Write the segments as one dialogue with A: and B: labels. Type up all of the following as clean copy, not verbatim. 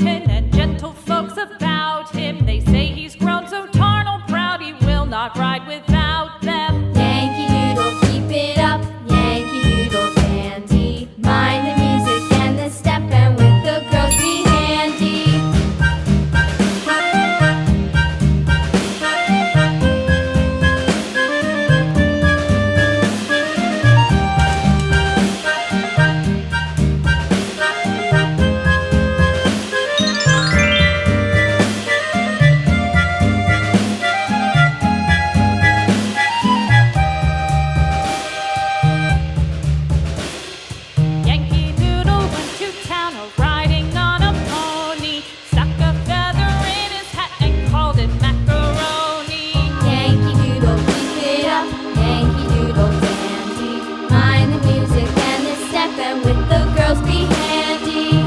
A: mountain, and gentle folks about him. They say he's grown so tarnal proud, he will not ride without them.
B: Yankee Doodle, keep it up, Yankee Doodle dandy. Mind the music and the step, and with the girls be handy.
A: Yankee Doodle went to town riding on a pony, stuck a feather in his hat and called it macaroni.
B: Yankee Doodle, keep it up, Yankee Doodle dandy. Mind the music and the step, and with the girls be handy.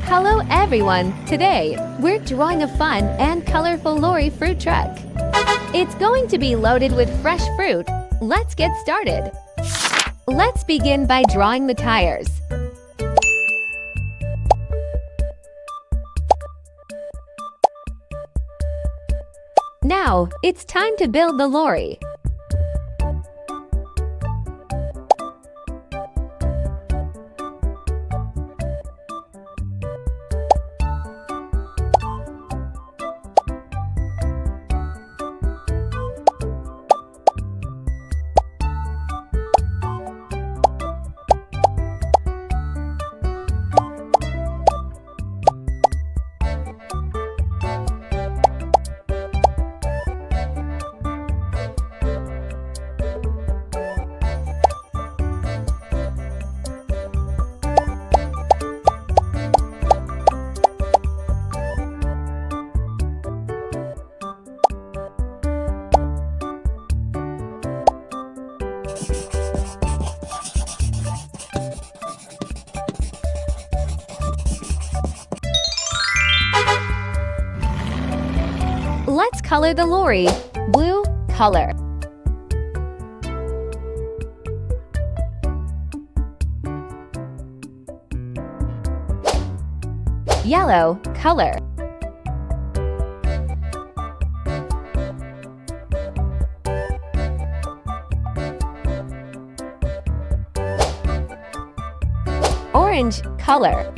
C: Hello everyone! Today, we're drawing a fun and colorful lorry fruit truck. It's going to be loaded with fresh fruit. Let's get started. Let's begin by drawing the tires. Now, it's time to build the lorry. color the lorry. Blue color. Yellow color. Orange color.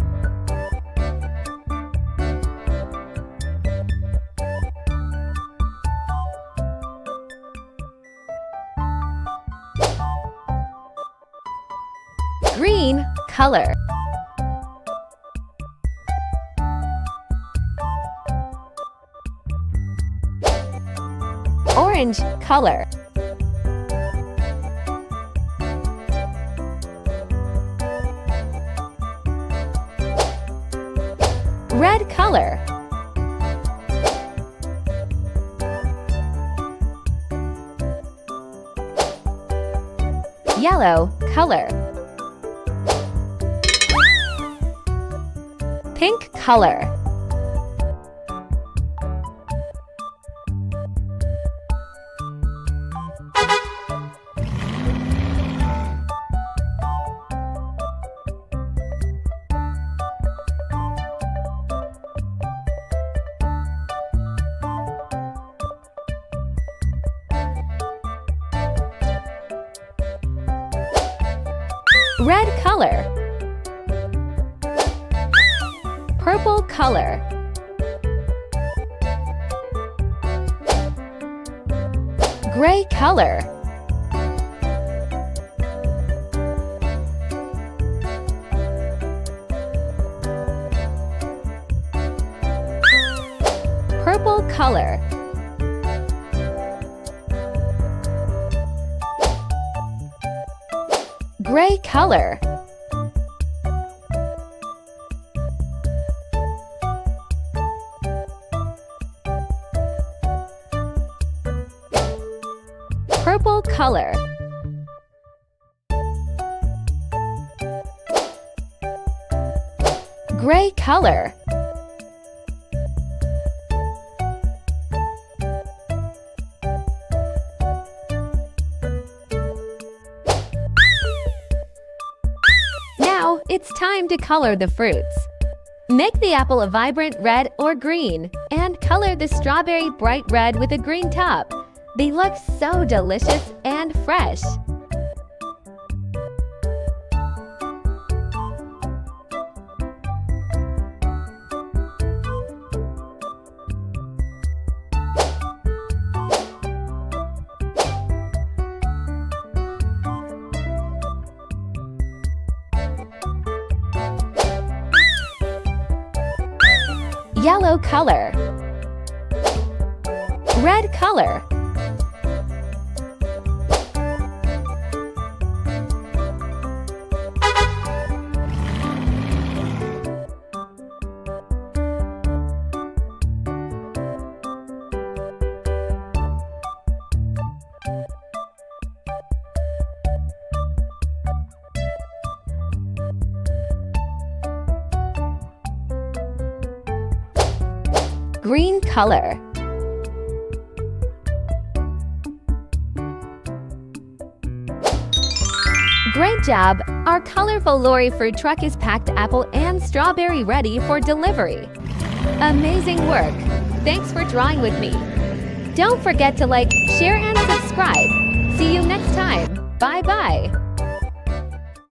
C: Green color. Orange color. Red color. Yellow color. Pink color. Red color. Purple color. Gray color. Purple color. Gray color. Purple color. Gray color. Now it's time to color the fruits. Make the apple a vibrant red or green, and color the strawberry bright red with a green top. They look so delicious and fresh. Yellow color. Red color. Green color. Great job! Our colorful lorry fruit truck is packed apple and strawberry ready for delivery. Amazing work! Thanks for drawing with me. Don't forget to like, share, and subscribe. See you next time. Bye-bye.